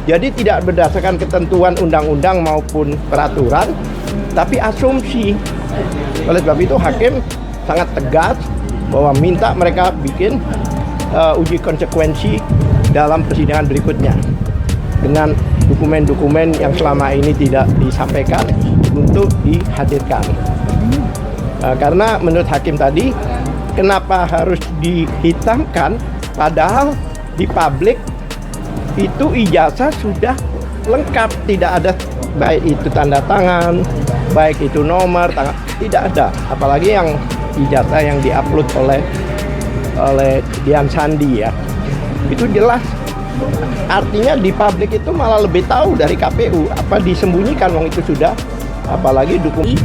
Jadi tidak berdasarkan ketentuan undang-undang maupun peraturan, tapi asumsi. Oleh sebab itu hakim sangat tegas bahwa minta mereka bikin uji konsekuensi dalam persidangan berikutnya dengan dokumen-dokumen yang selama ini tidak disampaikan untuk dihadirkan. Karena menurut hakim tadi, kenapa harus dihitamkan padahal di publik itu ijazah sudah lengkap, tidak ada baik itu tanda tangan, baik itu nomor tangan, tidak ada. Apalagi yang ijazah yang diupload oleh Dian Sandi ya, itu jelas. Artinya di publik itu malah lebih tahu dari KPU, apa disembunyikan wong itu sudah, apalagi dokumen.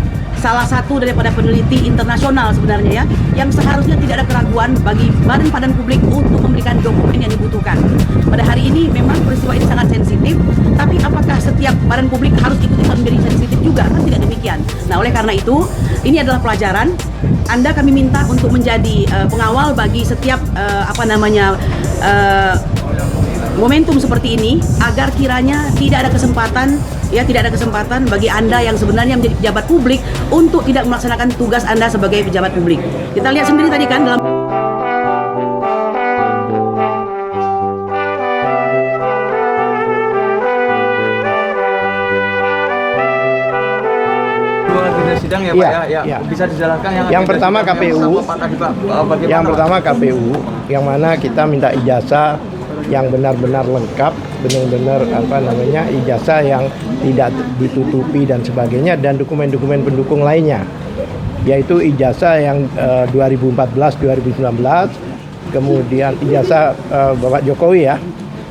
Salah satu daripada peneliti internasional sebenarnya ya, yang seharusnya tidak ada keraguan bagi Badan Pelayanan Publik untuk memberikan dokumen yang dibutuhkan. Pada hari ini memang peristiwa ini sangat sensitif, tapi apakah setiap badan publik harus ikut-ikutan menjadi sensitif juga? Kan tidak demikian. Nah, oleh karena itu, ini adalah pelajaran. Anda kami minta untuk menjadi pengawal bagi setiap momentum seperti ini, agar kiranya tidak ada kesempatan bagi Anda yang sebenarnya menjadi pejabat publik untuk tidak melaksanakan tugas Anda sebagai pejabat publik. Kita lihat sendiri tadi kan dalam sidang ya Pak ya. Bisa dijelaskan yang pertama KPU, yang pertama KPU, yang mana kita minta ijazah yang benar-benar lengkap, benar-benar ijazah yang tidak ditutupi dan sebagainya, dan dokumen-dokumen pendukung lainnya, yaitu ijazah yang 2014-2019, kemudian ijazah Bapak Jokowi ya,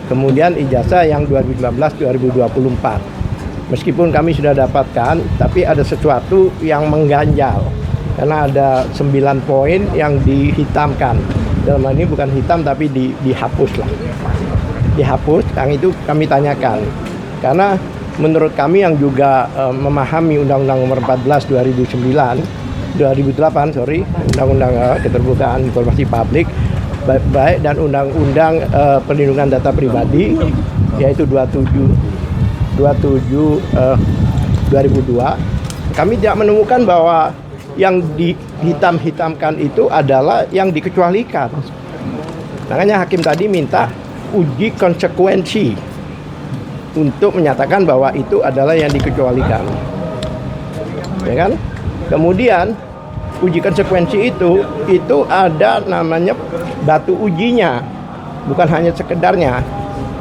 kemudian ijazah yang 2019-2024. Meskipun kami sudah dapatkan, tapi ada sesuatu yang mengganjal karena ada 9 poin yang dihitamkan. Dalam hal ini bukan hitam tapi dihapus lah. Dihapus, yang itu kami tanyakan. Karena menurut kami yang juga memahami Undang-Undang Nomor 14 2008, Undang-Undang Keterbukaan Informasi Publik, baik dan Undang-Undang Perlindungan Data Pribadi, yaitu 27 2002, kami tidak menemukan bahwa yang dihitam-hitamkan itu adalah yang dikecualikan. Makanya hakim tadi minta uji konsekuensi untuk menyatakan bahwa itu adalah yang dikecualikan, ya kan? Kemudian uji konsekuensi itu ada namanya batu ujinya, bukan hanya sekedarnya.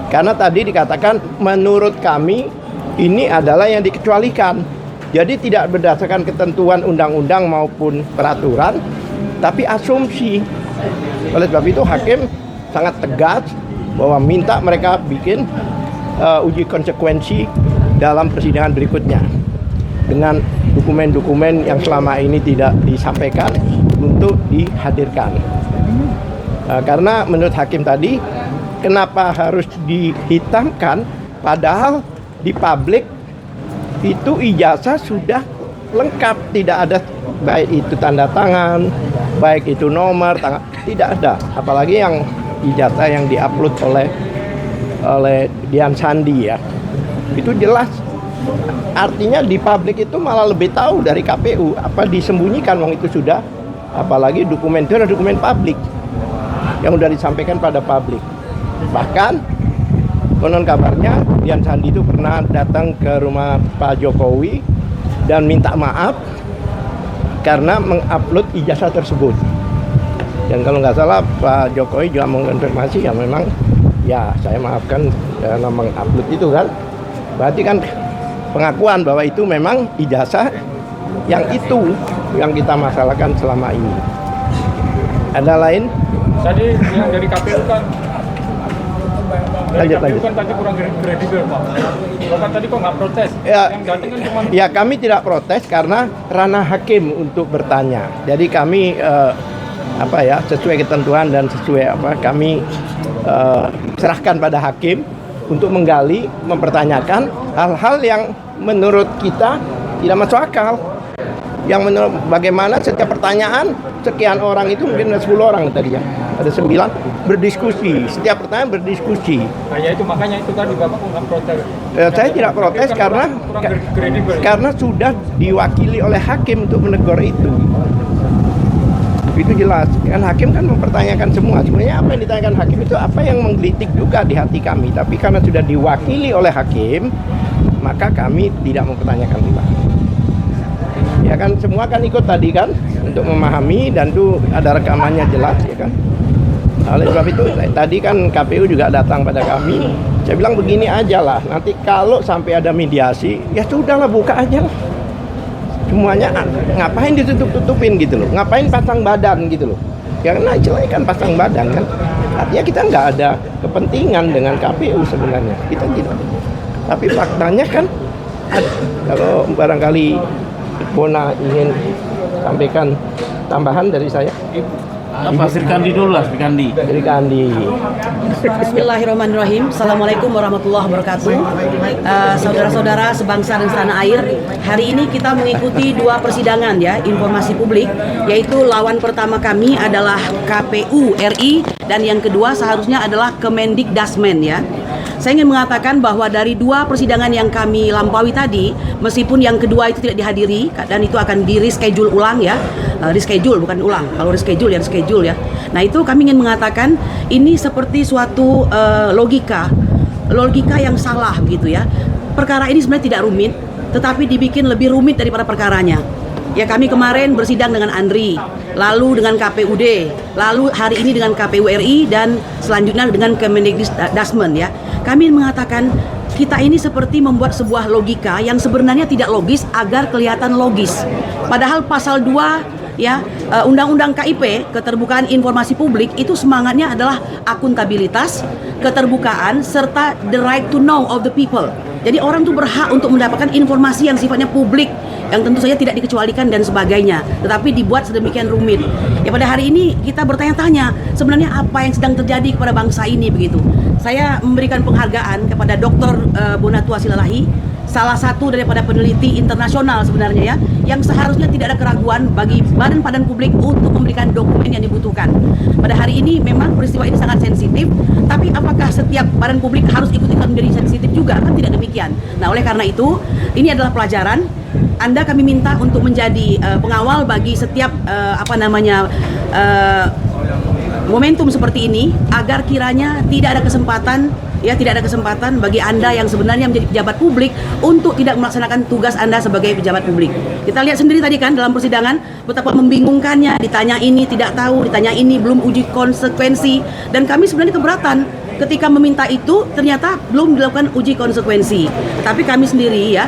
Karena tadi dikatakan menurut kami ini adalah yang dikecualikan. Jadi tidak berdasarkan ketentuan undang-undang maupun peraturan, tapi asumsi. Oleh sebab itu hakim sangat tegas bahwa minta mereka bikin uji konsekuensi dalam persidangan berikutnya dengan dokumen-dokumen yang selama ini tidak disampaikan untuk dihadirkan. Karena menurut hakim tadi, kenapa harus dihitamkan padahal di publik itu ijazah sudah lengkap, tidak ada baik itu tanda tangan, baik itu nomor tangan, tidak ada. Apalagi yang ijazah yang diupload oleh Dian Sandi ya, itu jelas. Artinya di publik itu malah lebih tahu dari KPU, apa disembunyikan wong itu sudah, apalagi dokumen itu adalah dokumen publik yang sudah disampaikan pada publik. Bahkan konon kabarnya Dian Sandi itu pernah datang ke rumah Pak Jokowi dan minta maaf karena mengupload ijazah tersebut. Dan kalau nggak salah Pak Jokowi juga mengonfirmasi ya memang ya saya maafkan karena mengupload itu kan. Berarti kan pengakuan bahwa itu memang ijazah yang kita masalahkan selama ini. Ada lain? Tadi yang dari KPU kan lanjut. kan tadi kurang kredibel Pak. Bapak tadi kok nggak protes? Ya, yang datang kan cuma... ya kami tidak protes karena ranah hakim untuk bertanya. Jadi kami sesuai ketentuan dan sesuai kami serahkan pada hakim untuk menggali, mempertanyakan hal-hal yang menurut kita tidak masuk akal. yang bagaimana setiap pertanyaan sekian orang itu mungkin ada 10 orang tadi ya, ada 9 berdiskusi, setiap pertanyaan berdiskusi. Nah, ya itu makanya itu tadi Bapak kok nggak protes. Saya tidak protes karena karena sudah diwakili oleh hakim untuk menegur itu. Itu jelas kan, hakim kan mempertanyakan semua. Sebenarnya apa yang ditanyakan hakim itu apa yang menggelitik juga di hati kami, tapi karena sudah diwakili oleh hakim maka kami tidak mempertanyakan juga. Ya kan, semua kan ikut tadi kan untuk memahami, dan itu ada rekamannya jelas ya kan. Oleh sebab itu tadi kan KPU juga datang pada kami. Saya bilang begini aja lah, nanti kalau sampai ada mediasi ya sudahlah, buka aja lah semuanya. Ngapain ditutup-tutupin gitu loh, ngapain pasang badan gitu loh ya, karena istilahnya kan pasang badan kan, artinya kita nggak ada kepentingan dengan KPU sebenarnya, kita tidak. Tapi faktanya kan kalau barangkali Bona ingin sampaikan tambahan dari saya. Sri Kandi dulu lah, Sri Kandi. Sri Kandi. Bismillahirrahmanirrahim. Assalamualaikum warahmatullahi wabarakatuh. Saudara-saudara sebangsa dan setanah air, hari ini kita mengikuti 2 persidangan ya, informasi publik, yaitu lawan pertama kami adalah KPU RI dan yang kedua seharusnya adalah Kemendikdasmen ya. Saya ingin mengatakan bahwa dari 2 persidangan yang kami lampaui tadi, meskipun yang kedua itu tidak dihadiri dan itu akan di reschedule ulang ya, reschedule bukan ulang, kalau reschedule ya reschedule ya. Nah itu kami ingin mengatakan ini seperti suatu logika yang salah begitu ya. Perkara ini sebenarnya tidak rumit, tetapi dibikin lebih rumit daripada perkaranya. Ya, kami kemarin bersidang dengan Andri, lalu dengan KPUD, lalu hari ini dengan KPU RI, dan selanjutnya dengan Kemendikdasmen ya. Kami mengatakan kita ini seperti membuat sebuah logika yang sebenarnya tidak logis agar kelihatan logis. Padahal pasal 2 ya, Undang-Undang KIP, Keterbukaan Informasi Publik, itu semangatnya adalah akuntabilitas, keterbukaan, serta the right to know of the people. Jadi orang tuh berhak untuk mendapatkan informasi yang sifatnya publik, yang tentu saja tidak dikecualikan dan sebagainya, tetapi dibuat sedemikian rumit. Ya, pada hari ini kita bertanya-tanya sebenarnya apa yang sedang terjadi kepada bangsa ini begitu. Saya memberikan penghargaan kepada Dr. Bonatua Silalahi, salah satu daripada peneliti internasional sebenarnya ya, yang seharusnya tidak ada keraguan bagi Badan Padan Publik untuk memberikan dokumen yang dibutuhkan. Pada hari ini memang peristiwa ini sangat sensitif, tapi apakah setiap badan publik harus ikut-ikutan menjadi sensitif juga? Kan tidak demikian. Nah, oleh karena itu, ini adalah pelajaran. Anda kami minta untuk menjadi pengawal bagi setiap momentum seperti ini, agar kiranya tidak ada kesempatan bagi Anda yang sebenarnya menjadi pejabat publik untuk tidak melaksanakan tugas Anda sebagai pejabat publik. Kita lihat sendiri tadi kan dalam persidangan betapa membingungkannya, ditanya ini tidak tahu, ditanya ini belum uji konsekuensi, dan kami sebenarnya keberatan ketika meminta itu ternyata belum dilakukan uji konsekuensi. Tapi kami sendiri ya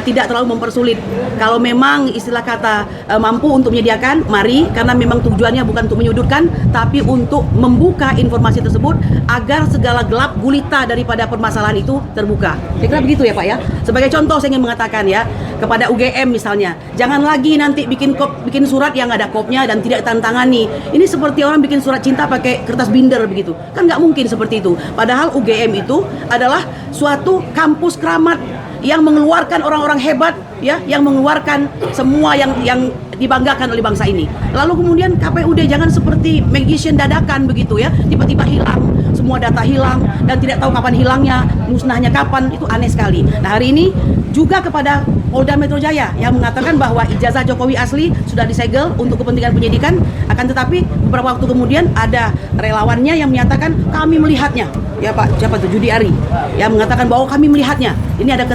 tidak terlalu mempersulit. Kalau memang istilah kata mampu untuk menyediakan, mari, karena memang tujuannya bukan untuk menyudutkan, tapi untuk membuka informasi tersebut agar segala gelap gulita daripada permasalahan itu terbuka. Saya kira begitu ya Pak ya. Sebagai contoh saya ingin mengatakan ya, kepada UGM misalnya, jangan lagi nanti bikin surat yang ada kopnya dan tidak tantangani. Ini seperti orang bikin surat cinta pakai kertas binder begitu. Kan nggak mungkin seperti itu. Padahal UGM itu adalah suatu kampus keramat yang mengeluarkan orang-orang hebat ya, yang mengeluarkan semua yang dibanggakan oleh bangsa ini. Lalu kemudian KPUD jangan seperti magician dadakan begitu ya, tiba-tiba hilang, semua data hilang dan tidak tahu kapan hilangnya, musnahnya kapan, itu aneh sekali. Nah, hari ini juga kepada Polda Metro Jaya yang mengatakan bahwa ijazah Jokowi asli sudah disegel untuk kepentingan penyidikan, akan tetapi beberapa waktu kemudian ada relawannya yang menyatakan kami melihatnya. Ya Pak, siapa itu? Judi Ari yang mengatakan bahwa kami melihatnya. Ini ada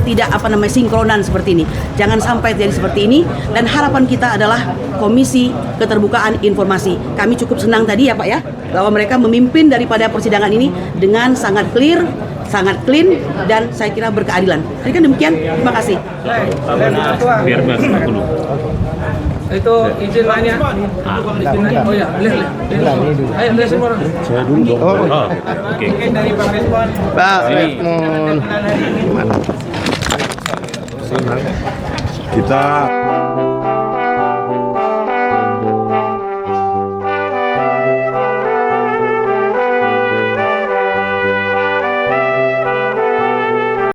sinkronan seperti ini. Jangan sampai terjadi seperti ini, dan harapan kita adalah Komisi Keterbukaan Informasi. Kami cukup senang tadi ya Pak ya, bahwa mereka memimpin daripada persidangan ini dengan sangat clear, sangat clean, dan saya kira berkeadilan. Jadi kan demikian, terima kasih. Biar masuk dulu. Itu izin nanya. Oh ya, boleh. Ayo, lihat semua orang. Saya dulu dong. Oh, oke. Mungkin dari Pak Resmon. Pak Resmon. Gimana? Kita